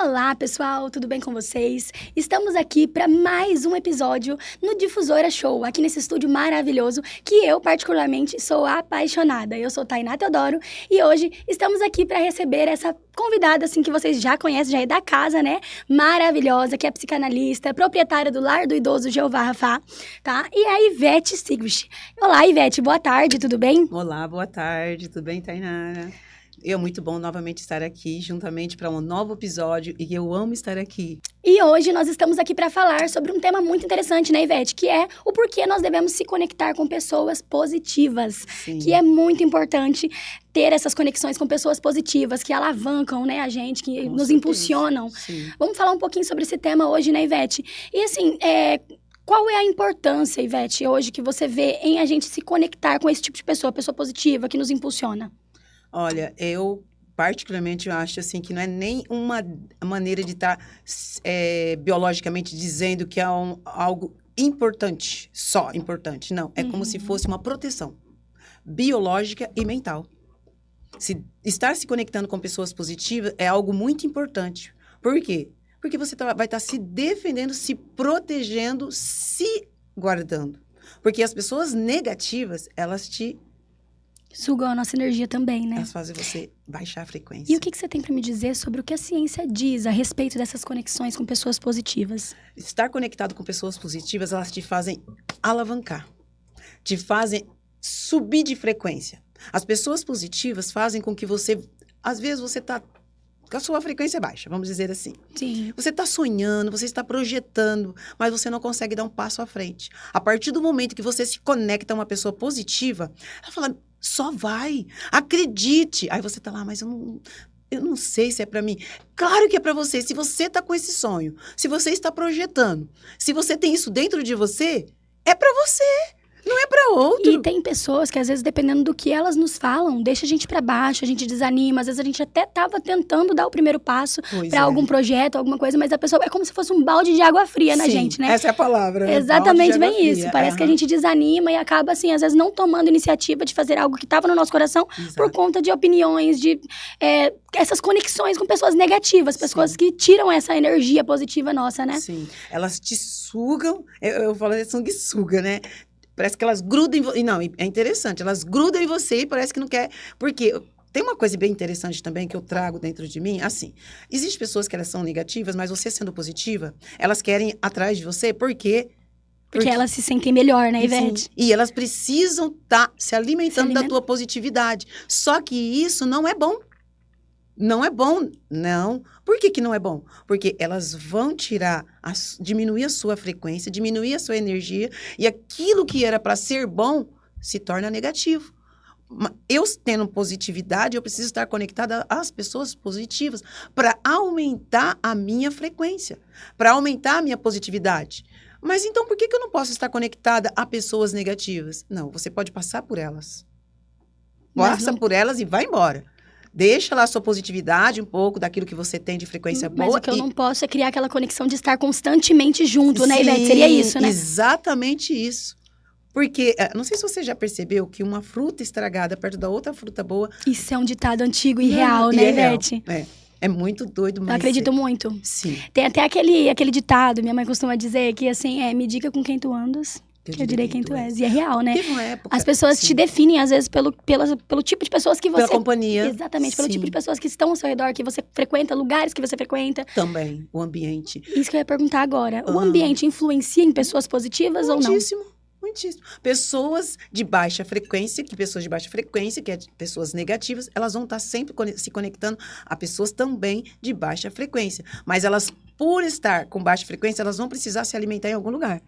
Olá, pessoal, tudo bem com vocês? Estamos aqui para mais um episódio no Difusora Show, aqui nesse estúdio maravilhoso que eu, particularmente, sou apaixonada. Eu sou Tainá Teodoro e hoje estamos aqui para receber essa convidada, assim, que vocês já conhecem, já é da casa, né? Maravilhosa, que é psicanalista, proprietária do Lar do Idoso Jeová Rafá, tá? E é a Ivete Sigrist. Olá, Ivete, boa tarde, tudo bem? Olá, boa tarde, tudo bem, Tainara? É muito bom novamente estar aqui, juntamente para um novo episódio, e eu amo estar aqui. E hoje nós estamos aqui para falar sobre um tema muito interessante, né, Ivete? Que é o porquê nós devemos se conectar com pessoas positivas. Sim. Que é muito importante ter essas conexões com pessoas positivas, que alavancam, né, a gente, que Com nos certeza. impulsionam. Sim. Vamos falar um pouquinho sobre esse tema hoje, né, Ivete? E assim, qual é a importância, Ivete, hoje que você vê em a gente se conectar com esse tipo de pessoa positiva, que nos impulsiona? Olha, eu particularmente eu acho assim que não é nem uma maneira de estar biologicamente dizendo que é algo importante, só importante. Não, é como se fosse uma proteção biológica e mental. Estar se conectando com pessoas positivas é algo muito importante. Por quê? Porque você vai estar se defendendo, se protegendo, se guardando. Porque as pessoas negativas, elas Sugam a nossa energia também, né? Elas fazem você baixar a frequência. E o que você tem para me dizer sobre o que a ciência diz a respeito dessas conexões com pessoas positivas? Estar conectado com pessoas positivas, elas te fazem alavancar. Te fazem subir de frequência. As pessoas positivas fazem com que você... Às vezes você está com a sua frequência baixa, vamos dizer assim. Sim. Você está sonhando, você está projetando, mas você não consegue dar um passo à frente. A partir do momento que você se conecta a uma pessoa positiva, ela fala... Só vai, acredite. Aí você tá lá, mas eu não sei se é para mim. Claro que é para você. Se você tá com esse sonho, se você está projetando, se você tem isso dentro de você, é para você. Não é para outro. E tem pessoas que, às vezes, dependendo do que elas nos falam, deixa a gente pra baixo, a gente desanima. Às vezes, a gente até tava tentando dar o primeiro passo pra algum projeto, alguma coisa, mas a pessoa é como se fosse um balde de água fria na gente, né? Essa é a palavra. Exatamente, bem isso. Parece que a gente desanima e acaba, assim, às vezes, não tomando iniciativa de fazer algo que tava no nosso coração. Exato. Por conta de opiniões, de essas conexões com pessoas negativas, pessoas que tiram essa energia positiva nossa, né? Sim. Elas te sugam, eu falo de sanguessuga, né? Parece que elas grudam em você. Não, é interessante. Elas grudam em você e parece que não quer... Porque tem uma coisa bem interessante também que eu trago dentro de mim. Assim, existem pessoas que elas são negativas, mas você sendo positiva, elas querem ir atrás de você porque elas se sentem melhor, né, Ivete? Sim. E elas precisam estar se alimentando da tua positividade. Só que isso não é bom. Não é bom, não. Por que não é bom? Porque elas vão diminuir a sua frequência, diminuir a sua energia, e aquilo que era para ser bom se torna negativo. Eu tendo positividade, eu preciso estar conectada às pessoas positivas para aumentar a minha frequência, para aumentar a minha positividade. Mas então, por que eu não posso estar conectada a pessoas negativas? Não, você pode passar por elas. Passa por elas e vai embora. Deixa lá a sua positividade, um pouco daquilo que você tem de frequência boa. Mas o que eu não posso é criar aquela conexão de estar constantemente junto, né, Ivete? Seria isso, né? Exatamente isso. Porque, não sei se você já percebeu que uma fruta estragada perto da outra fruta boa... Isso é um ditado antigo e real, né, Ivete? É muito doido, mas... Eu acredito muito. Sim. Tem até aquele ditado, minha mãe costuma dizer, que assim, me diga com quem tu andas... Eu direi quem tu és. E é real, né? Teve uma época... As pessoas te definem, às vezes, pelo tipo de pessoas que você... Pela companhia. Exatamente, pelo tipo de pessoas que estão ao seu redor, que você frequenta, lugares que você frequenta. Também, o ambiente. Isso que eu ia perguntar agora. O ambiente influencia em pessoas positivas ou não? Muitíssimo. Pessoas de baixa frequência, que é pessoas negativas, elas vão estar sempre se conectando a pessoas também de baixa frequência. Mas elas, por estar com baixa frequência, elas vão precisar se alimentar em algum lugar.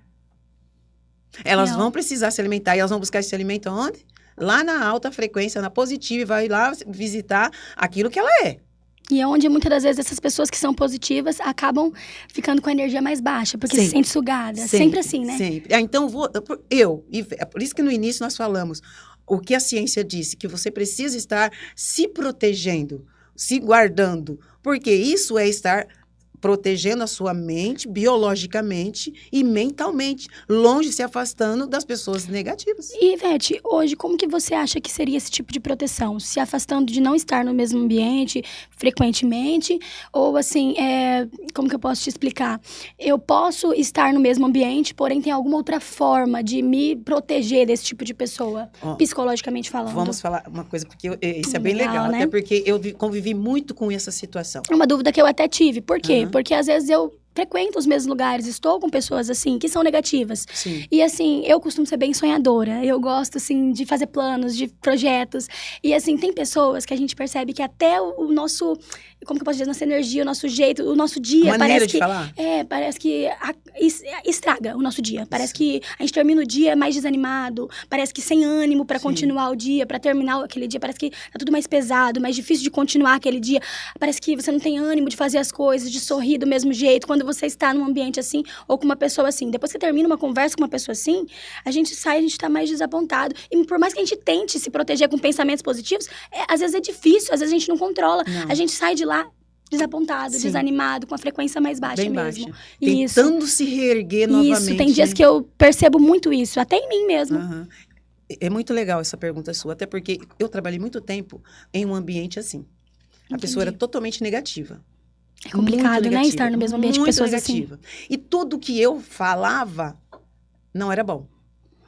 Elas vão precisar se alimentar e elas vão buscar esse alimento onde? Lá na alta frequência, na positiva, e vai lá visitar aquilo que ela é. E é onde, muitas das vezes, essas pessoas que são positivas acabam ficando com a energia mais baixa, porque se sente sugada. Sempre assim, né? Sempre. Então, é por isso que no início nós falamos o que a ciência disse, que você precisa estar se protegendo, se guardando, porque isso é estar protegendo a sua mente, biologicamente e mentalmente, longe, se afastando das pessoas negativas. E, Ivete, hoje, como que você acha que seria esse tipo de proteção? Se afastando de não estar no mesmo ambiente frequentemente? Ou, assim, como que eu posso te explicar? Eu posso estar no mesmo ambiente, porém tem alguma outra forma de me proteger desse tipo de pessoa, psicologicamente falando? Vamos falar uma coisa, porque isso é bem legal, né? Até porque eu convivi muito com essa situação. É uma dúvida que eu até tive. Por quê? Porque às vezes eu frequento os mesmos lugares, estou com pessoas, assim, que são negativas. Sim. E, assim, eu costumo ser bem sonhadora. Eu gosto, assim, de fazer planos, de projetos. E, assim, tem pessoas que a gente percebe que até o nosso... Como que eu posso dizer? Nossa energia, o nosso jeito, o nosso dia... Maneira de falar? Parece que estraga o nosso dia. Parece que a gente termina o dia mais desanimado. Parece que sem ânimo pra continuar o dia, pra terminar aquele dia. Parece que tá tudo mais pesado, mais difícil de continuar aquele dia. Parece que você não tem ânimo de fazer as coisas, de sorrir do mesmo jeito. Quando você está num ambiente assim, ou com uma pessoa assim. Depois que termina uma conversa com uma pessoa assim, a gente sai, a gente tá mais desapontado. E por mais que a gente tente se proteger com pensamentos positivos, às vezes é difícil, às vezes a gente não controla. Não. A gente sai de lá desapontado, desanimado, com a frequência mais baixa bem mesmo. Baixa. Tentando se reerguer novamente. Isso, tem dias que eu percebo muito isso, até em mim mesmo. É muito legal essa pergunta sua, até porque eu trabalhei muito tempo em um ambiente assim. A pessoa era totalmente negativa. É complicado, né? Estar no mesmo ambiente com pessoas negativa. assim. E tudo que eu falava não era bom.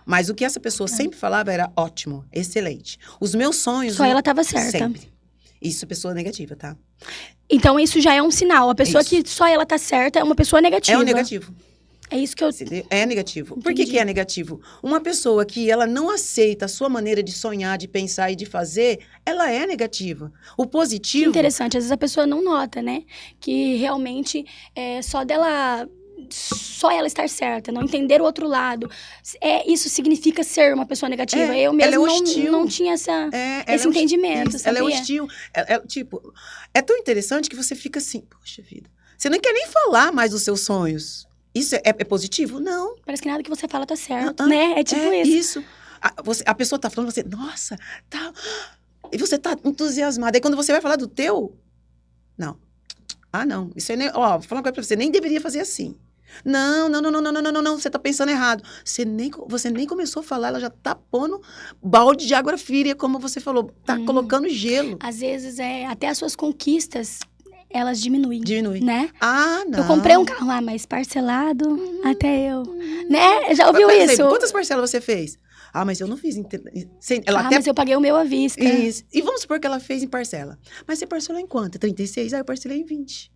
Mas o que essa pessoa sempre falava era ótimo, excelente. Os meus sonhos... Só ela estava certa. Sempre. Isso é pessoa negativa, tá? Então, isso já é um sinal. A pessoa que só ela tá certa é uma pessoa negativa. É um negativo. É isso que eu... É negativo. Entendi. Por que é negativo? Uma pessoa que ela não aceita a sua maneira de sonhar, de pensar e de fazer, ela é negativa. O positivo... Que interessante. Às vezes a pessoa não nota, né? Que realmente só ela estar certa, não entender o outro lado. Isso significa ser uma pessoa negativa. Eu mesmo não tinha esse entendimento, sabia? Ela é hostil. É tão interessante que você fica assim, poxa vida, você não quer nem falar mais dos seus sonhos. Isso é positivo? Não. Parece que nada que você fala tá certo, né? É tipo isso. A pessoa tá falando, você, nossa, tá... E você tá entusiasmada. Aí quando você vai falar do teu, não. Não. Isso aí, vou falar uma coisa pra você, nem deveria fazer assim. Não, você tá pensando errado. Você nem começou a falar, ela já tá pondo balde de água fria, como você falou, tá colocando gelo. Às vezes, até as suas conquistas, elas diminuem. Né? Não. Eu comprei um carro lá, mas parcelado, até eu. Né? Já ouviu isso? Quantas parcelas você fez? Mas eu não fiz. Mas eu paguei o meu à vista. Isso. E vamos supor que ela fez em parcela. Mas você parcelou em quanto? 36? Eu parcelei em 20.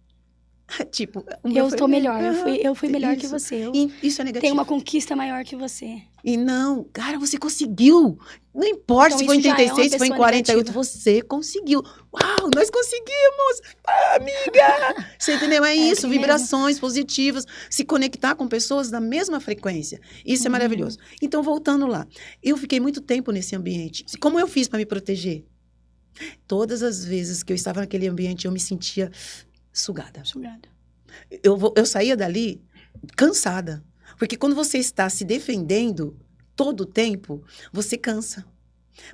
Eu estou melhor. Eu fui melhor que você. Isso é negativo. Tenho uma conquista maior que você. E não, cara, você conseguiu. Não importa se foi em 36, se foi em 48, negativa. Você conseguiu. Uau, nós conseguimos! Amiga! Você entendeu? É isso, vibrações positivas, se conectar com pessoas da mesma frequência. Isso é maravilhoso. Então, voltando lá. Eu fiquei muito tempo nesse ambiente. Como eu fiz para me proteger? Todas as vezes que eu estava naquele ambiente, eu me sentia sugada. Eu saía dali cansada. Porque quando você está se defendendo todo o tempo, você cansa.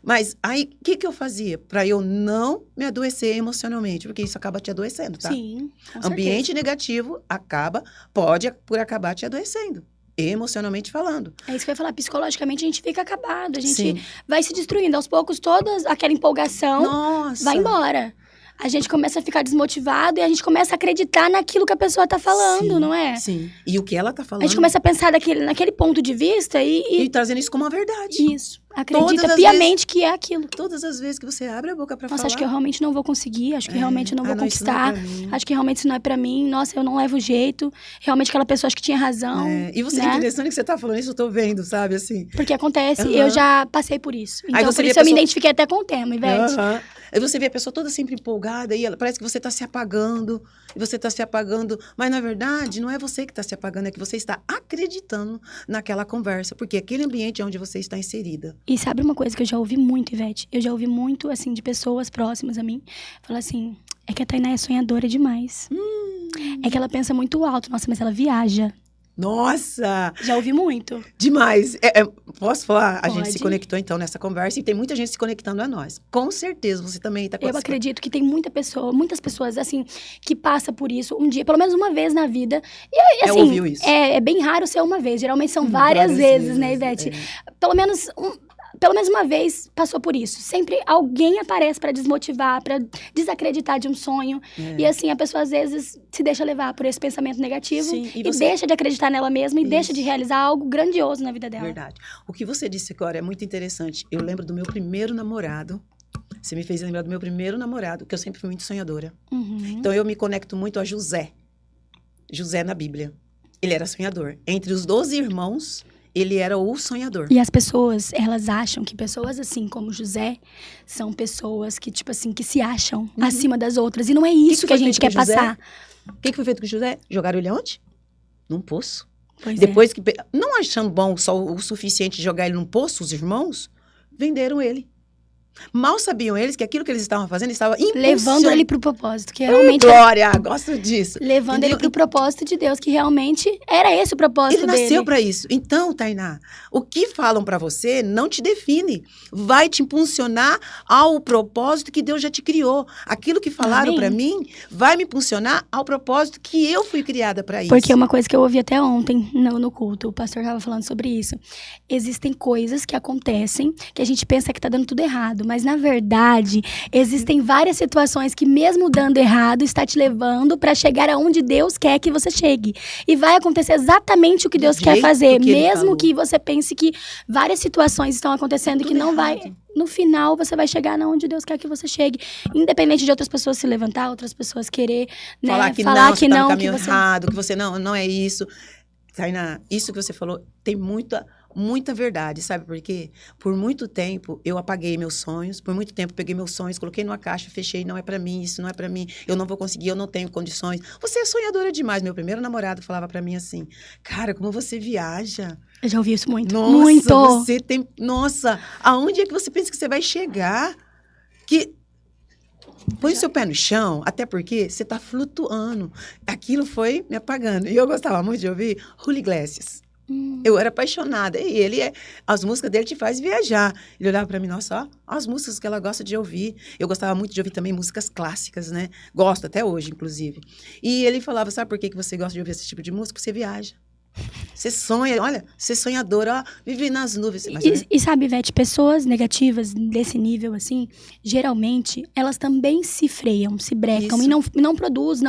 Mas aí, o que eu fazia? Para eu não me adoecer emocionalmente. Porque isso acaba te adoecendo, tá? Sim, com ambiente certeza. negativo pode por acabar te adoecendo. Emocionalmente falando. É isso que eu ia falar. Psicologicamente, a gente fica acabado. A gente vai se destruindo. Aos poucos, toda aquela empolgação vai embora. A gente começa a ficar desmotivado e a gente começa a acreditar naquilo que a pessoa tá falando, não é? Sim. E o que ela tá falando... A gente começa a pensar naquele ponto de vista e trazendo isso como uma verdade. Isso. Acredita piamente que é aquilo. Todas as vezes que você abre a boca pra falar... Nossa, acho que eu realmente não vou conseguir. Acho que realmente eu não vou conquistar. Acho que realmente isso não é pra mim. Nossa, eu não levo jeito. Realmente aquela pessoa acho que tinha razão. E você, é interessante que você tá falando isso, eu tô vendo, sabe, assim. Porque acontece, eu já passei por isso. Então, aí por isso eu me identifiquei até com o tema, Ivete. Aí você vê a pessoa toda sempre empolgada e parece que você tá se apagando. E você tá se apagando. Mas, na verdade, não é você que tá se apagando. É que você está acreditando naquela conversa. Porque aquele ambiente é onde você está inserida. E sabe uma coisa que eu já ouvi muito, Ivete? Eu já ouvi muito, assim, de pessoas próximas a mim. Falar assim, é que a Tainá é sonhadora demais. É que ela pensa muito alto. Nossa, mas ela viaja. Nossa! Já ouvi muito. Demais. Posso falar? A gente Pode. se conectou, então, nessa conversa. E tem muita gente se conectando a nós. Com certeza, você também está com Eu acredito que tem muitas pessoas, assim, que passa por isso um dia, pelo menos uma vez na vida. E assim, ouviu isso. É bem raro ser uma vez. Geralmente são várias vezes, né, Ivete? Pelo menos uma vez passou por isso. Sempre alguém aparece pra desmotivar, pra desacreditar de um sonho. E assim, a pessoa às vezes se deixa levar por esse pensamento negativo. Sim, e deixa de acreditar nela mesma e deixa de realizar algo grandioso na vida dela. Verdade. O que você disse agora é muito interessante. Eu lembro do meu primeiro namorado. Você me fez lembrar do meu primeiro namorado, que eu sempre fui muito sonhadora. Então, eu me conecto muito a José. José na Bíblia. Ele era sonhador. Entre os 12 irmãos, ele era o sonhador. E as pessoas, elas acham que pessoas assim como José são pessoas que, tipo assim, que se acham acima das outras. E não é isso que a gente quer passar. O que foi feito com José? Jogaram ele onde? Num poço. Pois Depois que, não achando bom só o suficiente de jogar ele num poço, os irmãos, venderam ele. Mal sabiam eles que aquilo que eles estavam fazendo estava levando ele pro propósito, que realmente... Glória, gosto disso. Levando ele pro propósito de Deus, que realmente era esse o propósito dele. Ele nasceu para isso. Então, Tainá, o que falam para você não te define. Vai te impulsionar ao propósito que Deus já te criou. Aquilo que falaram para mim vai me impulsionar ao propósito que eu fui criada para isso. Porque uma coisa que eu ouvi até ontem no culto, o pastor estava falando sobre isso. Existem coisas que acontecem que a gente pensa que tá dando tudo errado. Mas, na verdade, existem várias situações que, mesmo dando errado, está te levando para chegar aonde Deus quer que você chegue. E vai acontecer exatamente o que Deus quer fazer. Mesmo que você pense que várias situações estão acontecendo que não vai... No final, você vai chegar onde Deus quer que você chegue. Independente de outras pessoas se levantar, outras pessoas querer, né, falar que você tá no caminho errado, que você não é isso. Tainá, isso que você falou tem muita verdade, sabe por quê? Por muito tempo, eu apaguei meus sonhos, por muito tempo peguei meus sonhos, coloquei numa caixa, fechei, não é pra mim, isso não é pra mim, eu não vou conseguir, eu não tenho condições. Você é sonhadora demais. Meu primeiro namorado falava pra mim assim, cara, como você viaja. Eu já ouvi isso muito. Nossa, muito. Você tem... Nossa, aonde é que você pensa que você vai chegar? Põe o seu pé no chão, até porque você tá flutuando. Aquilo foi me apagando. E eu gostava muito de ouvir Julio Iglesias. Eu era apaixonada. E as músicas dele te faz viajar. Ele olhava pra mim, nossa, ó, as músicas que ela gosta de ouvir. Eu gostava muito de ouvir também músicas clássicas, né? Gosto até hoje, inclusive. E ele falava, sabe por que você gosta de ouvir esse tipo de música? Você viaja. Você sonha, olha, você sonhadora, ó, vive nas nuvens. E sabe, Ivete, pessoas negativas desse nível, assim, geralmente, elas também se freiam, se brecam e não produzem,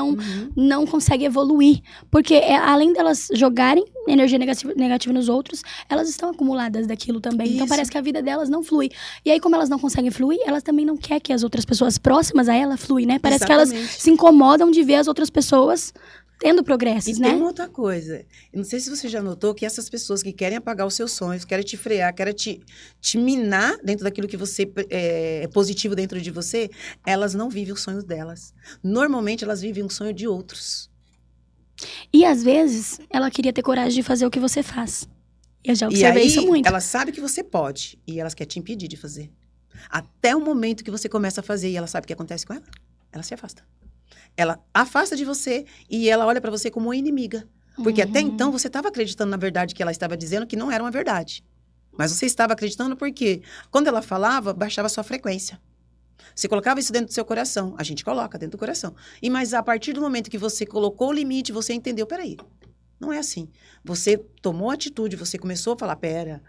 não conseguem evoluir. Porque além delas jogarem energia negativa nos outros, elas estão acumuladas daquilo também. Então parece que a vida delas não flui. E aí, como elas não conseguem fluir, elas também não querem que as outras pessoas próximas a ela fluem, né? Parece que elas se incomodam de ver as outras pessoas tendo progressos, né? E tem uma outra coisa. Eu não sei se você já notou que essas pessoas que querem apagar os seus sonhos, querem te frear, querem te minar dentro daquilo que você é positivo dentro de você, elas não vivem os sonhos delas. Normalmente, elas vivem um sonho de outros. E, às vezes, ela queria ter coragem de fazer o que você faz. Eu já observei isso muito. Ela sabe que você pode e elas querem te impedir de fazer. Até o momento que você começa a fazer e ela sabe o que acontece com ela, ela se afasta. Ela afasta de você e ela olha pra você como uma inimiga. Porque até então você estava acreditando na verdade que ela estava dizendo que não era uma verdade. Mas você estava acreditando porque quando ela falava, baixava a sua frequência. Você colocava isso dentro do seu coração. A gente coloca dentro do coração. Mas a partir do momento que você colocou o limite, você entendeu, peraí, não é assim. Você tomou atitude, você começou a falar, pera,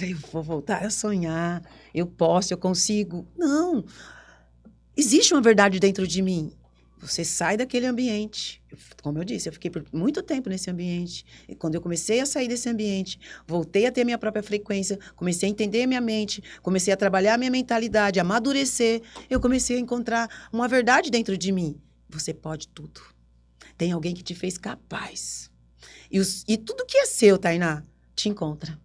eu vou voltar a sonhar, eu posso, eu consigo. Não. Existe uma verdade dentro de mim. Você sai daquele ambiente. Como eu disse, eu fiquei por muito tempo nesse ambiente. E quando eu comecei a sair desse ambiente, voltei a ter a minha própria frequência, comecei a entender a minha mente, comecei a trabalhar a minha mentalidade, a amadurecer, eu comecei a encontrar uma verdade dentro de mim. Você pode tudo. Tem alguém que te fez capaz. E tudo que é seu, Tainá, te encontra.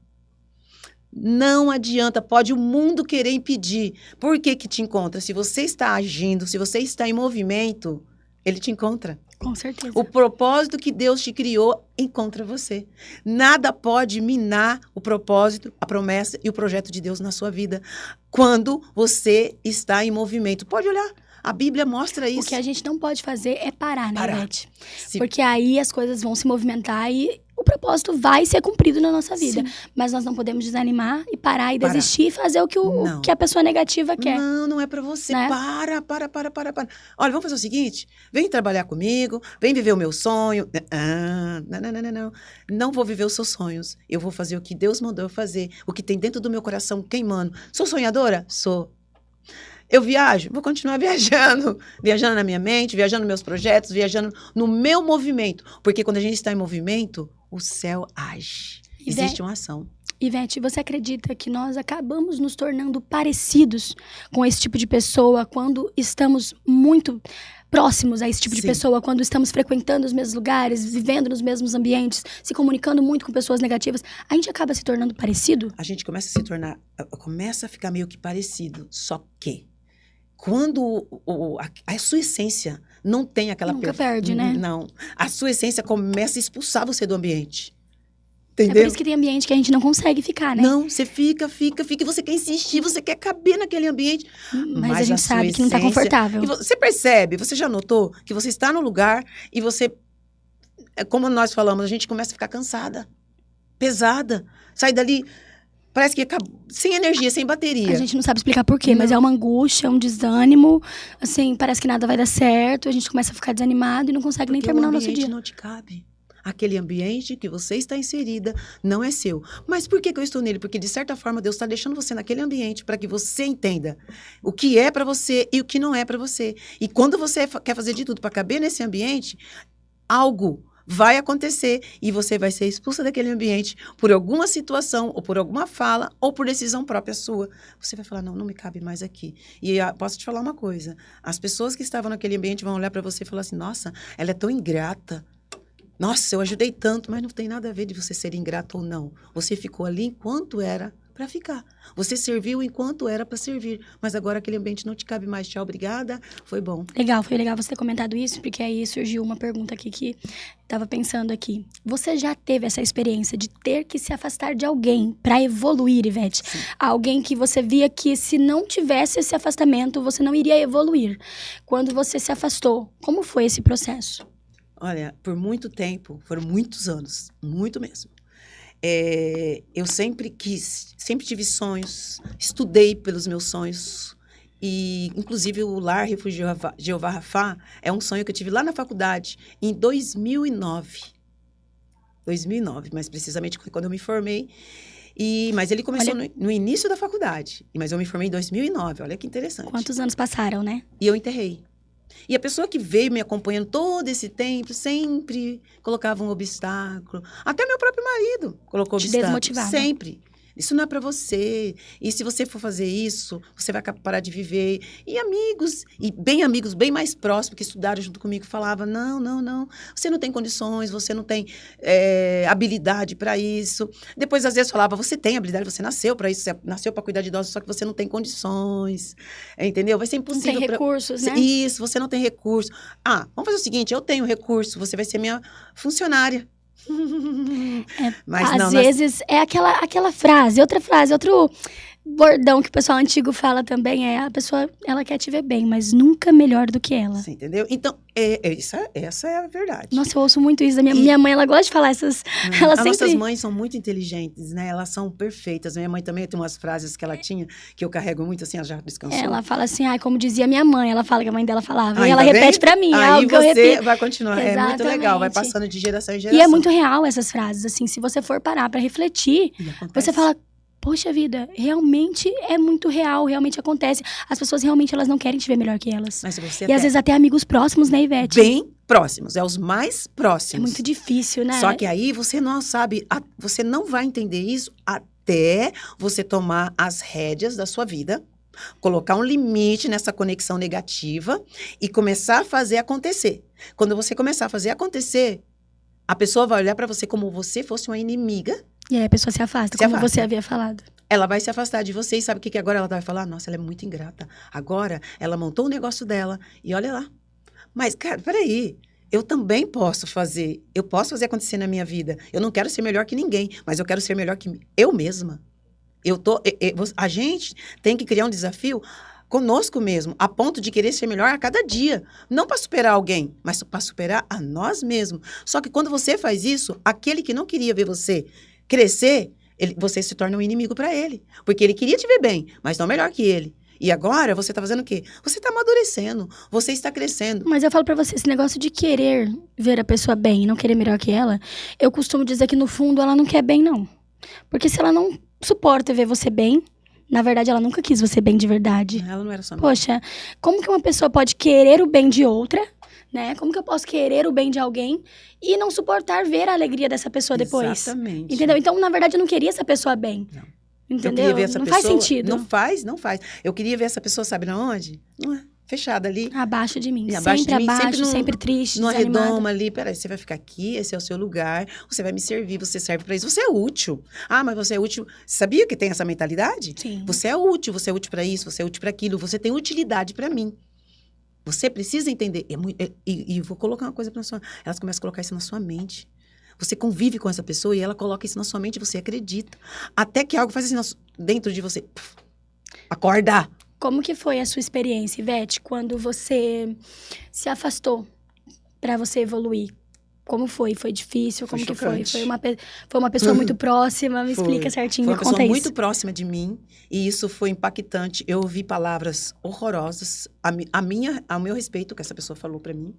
Não adianta, pode o mundo querer impedir. Por que te encontra? Se você está agindo, se você está em movimento, ele te encontra. Com certeza. O propósito que Deus te criou encontra você. Nada pode minar o propósito, a promessa e o projeto de Deus na sua vida quando você está em movimento. Pode olhar. A Bíblia mostra isso. O que a gente não pode fazer é parar, né, Beth? Porque aí as coisas vão se movimentar e o propósito vai ser cumprido na nossa vida. Sim. Mas nós não podemos desanimar e parar e desistir e fazer o que a pessoa negativa quer. Não é pra você. Né? Para. Olha, vamos fazer o seguinte, vem trabalhar comigo, vem viver o meu sonho. Não. Não vou viver os seus sonhos. Eu vou fazer o que Deus mandou eu fazer, o que tem dentro do meu coração queimando. Sou sonhadora? Sou. Eu viajo? Vou continuar viajando. Viajando na minha mente, viajando nos meus projetos, viajando no meu movimento. Porque quando a gente está em movimento, o céu age. Existe uma ação. Ivete, você acredita que nós acabamos nos tornando parecidos com esse tipo de pessoa quando estamos muito próximos a esse tipo de pessoa, quando estamos frequentando os mesmos lugares, vivendo nos mesmos ambientes, se comunicando muito com pessoas negativas, a gente acaba se tornando parecido? A gente começa a ficar meio que parecido, só que quando a sua essência não tem aquela... Nunca perde, né? Não. A sua essência começa a expulsar você do ambiente. É Entendeu? por isso que tem ambiente que a gente não consegue ficar, né? Não, você fica, e você quer insistir, você quer caber naquele ambiente. Mas a gente sabe que não tá confortável. Você percebe, você já notou que você está no lugar e você, como nós falamos, a gente começa a ficar cansada, pesada, sai dali, parece que sem energia, sem bateria. A gente não sabe explicar por quê, mas é uma angústia, um desânimo, assim, parece que nada vai dar certo, a gente começa a ficar desanimado e não consegue nem terminar o nosso dia. O ambiente não te cabe. Aquele ambiente que você está inserida não é seu. Mas por que eu estou nele? Porque, de certa forma, Deus está deixando você naquele ambiente para que você entenda o que é para você e o que não é para você. E quando você quer fazer de tudo para caber nesse ambiente, algo vai acontecer e você vai ser expulsa daquele ambiente por alguma situação, ou por alguma fala, ou por decisão própria sua. Você vai falar, não me cabe mais aqui. E posso te falar uma coisa, as pessoas que estavam naquele ambiente vão olhar para você e falar assim, nossa, ela é tão ingrata. Nossa, eu ajudei tanto, mas não tem nada a ver de você ser ingrato ou não. Você ficou ali enquanto era para ficar. Você serviu enquanto era para servir. Mas agora aquele ambiente não te cabe mais. Tchau, obrigada. Foi bom. Foi legal você ter comentado isso, porque aí surgiu uma pergunta aqui que estava pensando aqui. Você já teve essa experiência de ter que se afastar de alguém para evoluir, Ivete? Sim. Alguém que você via que se não tivesse esse afastamento, você não iria evoluir. Sempre você se afastou, como foi esse processo? Olha, por muito tempo, foram muitos anos, muito mesmo. Eu sempre tive sonhos, estudei pelos meus sonhos. E, inclusive, o Lar Refúgio Jeová Rafá é um sonho que eu tive lá na faculdade, em 2009. 2009, mais precisamente quando eu me formei. Mas ele começou no início da faculdade, mas eu me formei em 2009, olha que interessante. Quantos anos passaram, né? E eu enterrei. E a pessoa que veio me acompanhando todo esse tempo, sempre colocava um obstáculo. Até meu próprio marido colocou obstáculo. Desmotivava. Sempre. Isso não é para você. E se você for fazer isso, você vai parar de viver. E amigos bem mais próximos, que estudaram junto comigo, falavam, não. Você não tem condições, você não tem habilidade para isso. Depois, às vezes, falava, você tem habilidade, você nasceu para isso, você nasceu para cuidar de idosos, só que você não tem condições. Entendeu? Vai ser impossível. Não tem recursos, né? Isso, você não tem recurso. Vamos fazer o seguinte, eu tenho recurso, você vai ser minha funcionária. Mas às vezes é aquela frase, outro bordão que o pessoal antigo fala também a pessoa, ela quer te ver bem, mas nunca melhor do que ela. Você entendeu? Então, essa é a verdade. Nossa, eu ouço muito isso da minha mãe, ela gosta de falar essas... Nossas mães são muito inteligentes, né? Elas são perfeitas. Minha mãe também tem umas frases que ela tinha, que eu carrego muito, assim, ela já descansou. Ela fala assim, como dizia minha mãe, ela fala que a mãe dela falava. E ela repete pra mim, algo que eu repito. Aí você vai continuar, Exatamente. É muito legal, vai passando de geração em geração. E é muito real essas frases, assim, se você for parar pra refletir, você fala... Poxa vida, realmente é muito real, realmente acontece. As pessoas realmente, elas não querem te ver melhor que elas. Mas você às vezes até amigos próximos, né, Ivete? Bem próximos, os mais próximos. É muito difícil, né? Só que aí você não sabe, você não vai entender isso até você tomar as rédeas da sua vida, colocar um limite nessa conexão negativa e começar a fazer acontecer. Quando você começar a fazer acontecer, a pessoa vai olhar para você como você fosse uma inimiga. E aí a pessoa se afasta, como você havia falado. Ela vai se afastar de você e sabe o que agora ela vai falar? Nossa, ela é muito ingrata. Agora, ela montou o negócio dela e olha lá. Mas, cara, peraí. Eu também posso fazer. Eu posso fazer acontecer na minha vida. Eu não quero ser melhor que ninguém, mas eu quero ser melhor que eu mesma. A gente tem que criar um desafio conosco mesmo, a ponto de querer ser melhor a cada dia. Não para superar alguém, mas para superar a nós mesmos. Só que quando você faz isso, aquele que não queria ver você crescer, você se torna um inimigo para ele. Porque ele queria te ver bem, mas não melhor que ele. E agora você está fazendo o quê? Você está amadurecendo, você está crescendo. Mas eu falo pra você, esse negócio de querer ver a pessoa bem e não querer melhor que ela, eu costumo dizer que no fundo ela não quer bem, não. Porque se ela não suporta ver você bem, na verdade ela nunca quis você bem de verdade. Ela não era só Poxa, como que uma pessoa pode querer o bem de outra, né? Como que eu posso querer o bem de alguém e não suportar ver a alegria dessa pessoa depois? Exatamente. Entendeu? Então, na verdade, eu não queria essa pessoa bem. Não. Entendeu? Eu queria ver essa não pessoa, faz sentido. Não faz. Eu queria ver essa pessoa, sabe na onde? Fechada ali. Abaixo de mim. Abaixo Sempre de mim, abaixo, sempre triste, numa desanimada. redoma ali. Peraí, você vai ficar aqui, esse é o seu lugar, você vai me servir, você serve pra isso. Você é útil. Ah, mas você é útil. Sabia que tem essa mentalidade? Sim. Você é útil pra isso, você é útil pra aquilo, você tem utilidade pra mim. Você precisa entender. E vou colocar uma coisa pra sua. Elas começam a colocar isso na sua mente. Você convive com essa pessoa e ela coloca isso na sua mente e você acredita. Até que algo faz assim dentro de você. Acorda! Como que foi a sua experiência, Ivete, quando você se afastou pra você evoluir? Como foi? Foi difícil? Foi Como que chocante. Foi uma pessoa muito próxima? Me Foi. explica certinho, Foi me uma conta pessoa isso. muito próxima de mim e isso foi impactante. Eu ouvi palavras horrorosas ao meu respeito que essa pessoa falou pra mim,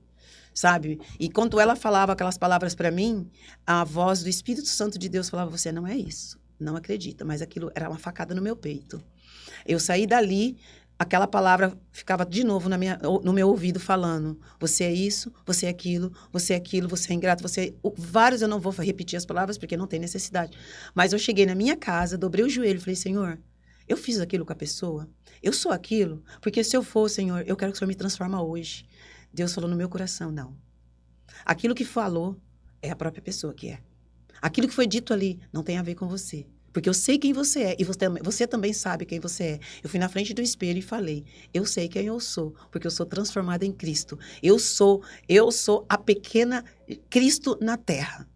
sabe? E quando ela falava aquelas palavras pra mim, a voz do Espírito Santo de Deus falava: você não é isso, não acredita. Mas aquilo era uma facada no meu peito. Eu saí dali, aquela palavra ficava de novo no meu ouvido falando: você é isso, você é aquilo, você é aquilo, você é ingrato, você é... Vários eu não vou repetir as palavras porque não tem necessidade. Mas eu cheguei na minha casa, dobrei o joelho e falei: Senhor, eu fiz aquilo com a pessoa? Eu sou aquilo? Porque se eu for, Senhor, eu quero que o Senhor me transforme hoje. Deus falou no meu coração: não. Aquilo que falou é a própria pessoa que é. Aquilo que foi dito ali não tem a ver com você. Porque eu sei quem você é e você também sabe quem você é. Eu fui na frente do espelho e falei: eu sei quem eu sou, porque eu sou transformada em Cristo. Eu sou a pequena Cristo na terra.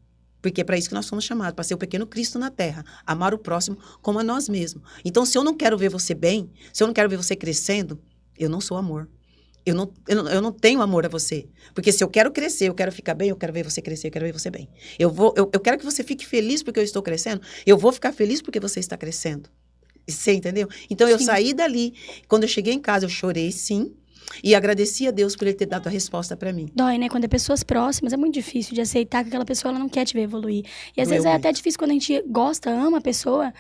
Porque é para isso que nós somos chamados, para ser o pequeno Cristo na terra. Amar o próximo como a nós mesmos. Então, se eu não quero ver você bem, se eu não quero ver você crescendo, eu não sou amor. Eu não tenho amor a você. Porque se eu quero crescer, eu quero ficar bem, eu quero ver você crescer, eu quero ver você bem. Eu quero que você fique feliz porque eu estou crescendo. Eu vou ficar feliz porque você está crescendo. Você entendeu? Então, eu saí dali. Quando eu cheguei em casa, eu chorei, sim. E agradeci a Deus por ele ter dado a resposta para mim. Dói, né? Quando é pessoas próximas, é muito difícil de aceitar que aquela pessoa ela não quer te ver evoluir. E às Doeu vezes é muito. até difícil quando a gente gosta, ama a pessoa,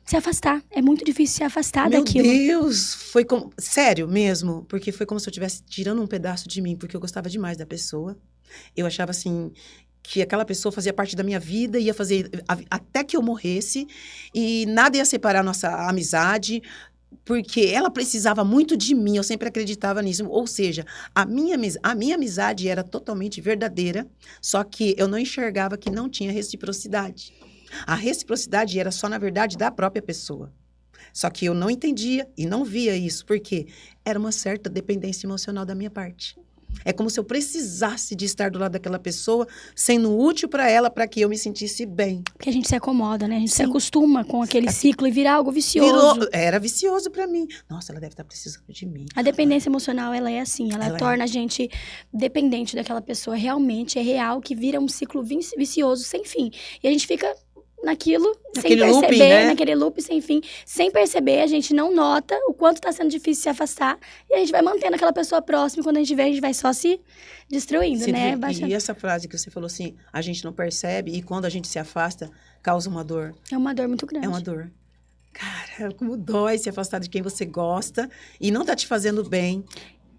se afastar. É muito difícil se afastar Meu daquilo. Deus, foi como... Sério mesmo, porque foi como se eu estivesse tirando um pedaço de mim, porque eu gostava demais da pessoa. Eu achava assim, que aquela pessoa fazia parte da minha vida, ia fazer até que eu morresse, e nada ia separar nossa amizade, porque ela precisava muito de mim, eu sempre acreditava nisso. Ou seja, a minha amizade era totalmente verdadeira, só que eu não enxergava que não tinha reciprocidade. A reciprocidade era só, na verdade, da própria pessoa. Só que eu não entendia e não via isso, porque era uma certa dependência emocional da minha parte. É como se eu precisasse de estar do lado daquela pessoa, sendo útil para ela, para que eu me sentisse bem. Porque a gente se acomoda, né? A gente se Sim. acostuma com aquele ciclo e vira algo vicioso. Era vicioso para mim. Nossa, ela deve estar precisando de mim. A dependência emocional, ela é assim, ela torna a gente dependente daquela pessoa. Realmente, é real que vira um ciclo vicioso sem fim. E a gente fica naquilo, Naquele sem perceber, looping, né? naquele loop sem fim. Sem perceber, a gente não nota o quanto tá sendo difícil se afastar. E a gente vai mantendo aquela pessoa próxima. E quando a gente vê, a gente vai só se destruindo, né? E essa frase que você falou assim, a gente não percebe e quando a gente se afasta, causa uma dor. É uma dor muito grande. É uma dor. Cara, como dói se afastar de quem você gosta e não tá te fazendo bem.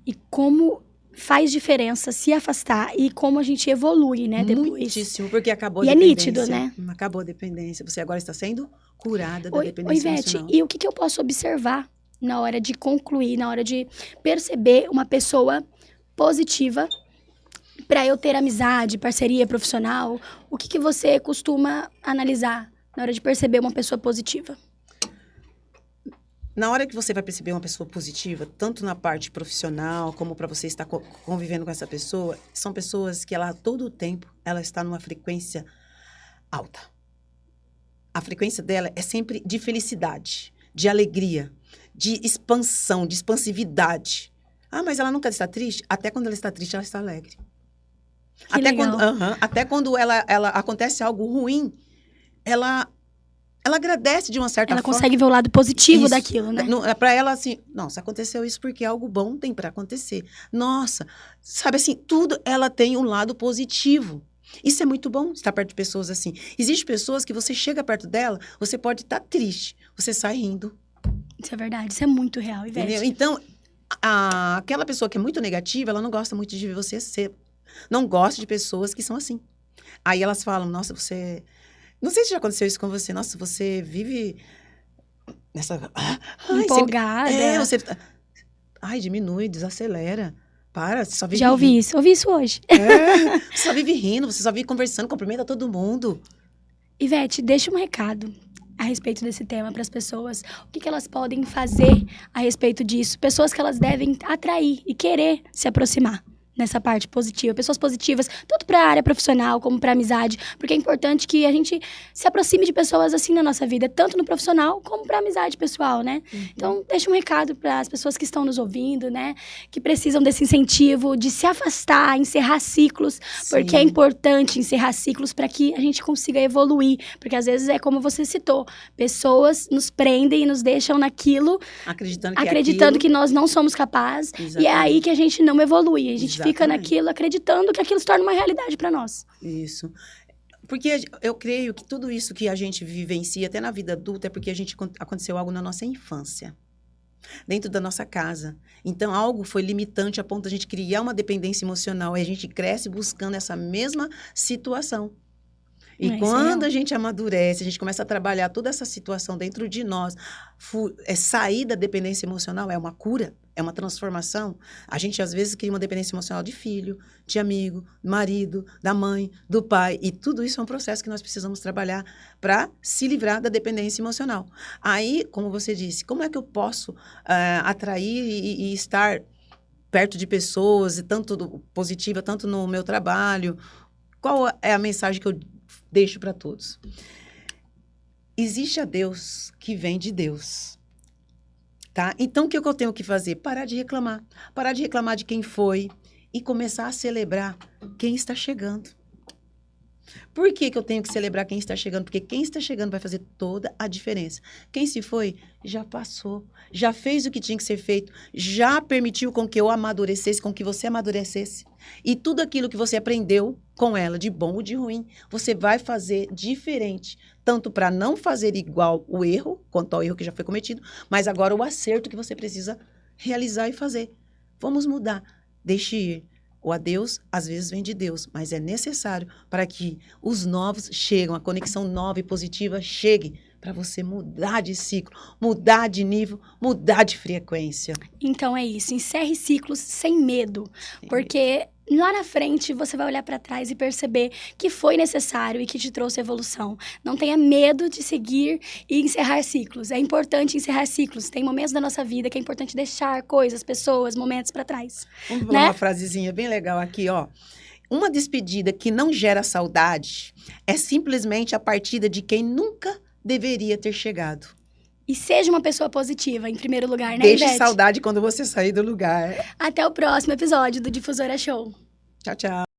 E como faz diferença se afastar e como a gente evolui, né, depois. Muitíssimo, porque acabou a E é dependência. nítido, né? Acabou a dependência. Você agora está sendo curada da Oi, dependência Ivete, emocional. e o que eu posso observar na hora de concluir, na hora de perceber uma pessoa positiva para eu ter amizade, parceria profissional? O que você costuma analisar na hora de perceber uma pessoa positiva? Na hora que você vai perceber uma pessoa positiva, tanto na parte profissional, como para você estar convivendo com essa pessoa, são pessoas que ela, todo o tempo, ela está numa frequência alta. A frequência dela é sempre de felicidade, de alegria, de expansão, de expansividade. Ah, mas ela nunca está triste? Até quando ela está triste, ela está alegre. Até quando ela acontece algo ruim, ela agradece de uma certa Ela forma. consegue ver o lado positivo daquilo, né? Para ela, assim, nossa, aconteceu isso porque algo bom tem para acontecer. Nossa, sabe assim, tudo ela tem um lado positivo. Isso é muito bom, estar perto de pessoas assim. Existem pessoas que você chega perto dela, você pode estar triste, você sai rindo. Isso é verdade, isso é muito real, Ivete. Entendeu? Então, aquela pessoa que é muito negativa, ela não gosta muito de ver você ser. Não gosta de pessoas que são assim. Aí elas falam, nossa, você... Não sei se já aconteceu isso com você. Nossa, você vive nessa... Empolgada. Você... Ai, diminui, desacelera. Para, você só vive Já ouvi rindo. isso. Ouvi isso hoje. Você só vive rindo, você só vive conversando, cumprimenta todo mundo. Ivete, deixa um recado a respeito desse tema para as pessoas. O que elas podem fazer a respeito disso? Pessoas que elas devem atrair e querer se aproximar nessa parte positiva. Pessoas positivas, tanto para a área profissional como para amizade, porque é importante que a gente se aproxime de pessoas assim na nossa vida, tanto no profissional como para amizade pessoal, né? Então, deixa um recado para as pessoas que estão nos ouvindo, né? Que precisam desse incentivo de se afastar, encerrar ciclos, porque é importante encerrar ciclos para que a gente consiga evoluir, porque às vezes é como você citou, pessoas nos prendem e nos deixam naquilo, acreditando que nós não somos capazes, e é aí que a gente não evolui, a gente fica naquilo, acreditando que aquilo se torna uma realidade para nós. Isso. Porque eu creio que tudo isso que a gente vivencia, até na vida adulta, é porque aconteceu algo na nossa infância. Dentro da nossa casa. Então, algo foi limitante a ponto de a gente criar uma dependência emocional. E a gente cresce buscando essa mesma situação. E quando a gente amadurece, a gente começa a trabalhar toda essa situação dentro de nós, sair da dependência emocional é uma cura, é uma transformação. A gente, às vezes, cria uma dependência emocional de filho, de amigo, do marido, da mãe, do pai. E tudo isso é um processo que nós precisamos trabalhar para se livrar da dependência emocional. Aí, como você disse, como é que eu posso atrair e estar perto de pessoas, tanto positiva, tanto no meu trabalho? Qual é a mensagem que eu deixo para todos? Existe a Deus que vem de Deus, tá? Então, o que eu tenho que fazer? Parar de reclamar. Parar de reclamar de quem foi e começar a celebrar quem está chegando. Por que eu tenho que celebrar quem está chegando? Porque quem está chegando vai fazer toda a diferença. Quem se foi, já passou, já fez o que tinha que ser feito, já permitiu com que eu amadurecesse, com que você amadurecesse. E tudo aquilo que você aprendeu com ela, de bom ou de ruim, você vai fazer diferente. Tanto para não fazer igual o erro, quanto ao erro que já foi cometido, mas agora o acerto que você precisa realizar e fazer. Vamos mudar. Deixe ir. O adeus, às vezes, vem de Deus, mas é necessário para que os novos cheguem, a conexão nova e positiva chegue para você mudar de ciclo, mudar de nível, mudar de frequência. Então é isso, encerre ciclos sem medo, porque lá na frente você vai olhar para trás e perceber que foi necessário e que te trouxe evolução. Não tenha medo de seguir e encerrar ciclos. É importante encerrar ciclos. Tem momentos da nossa vida que é importante deixar coisas, pessoas, momentos para trás. Vamos falar uma frasezinha bem legal aqui, ó. Uma despedida que não gera saudade é simplesmente a partida de quem nunca deveria ter chegado. E seja uma pessoa positiva, em primeiro lugar, né, Deixe Ivete? saudade quando você sair do lugar. Até o próximo episódio do Difusora Show. Tchau, tchau.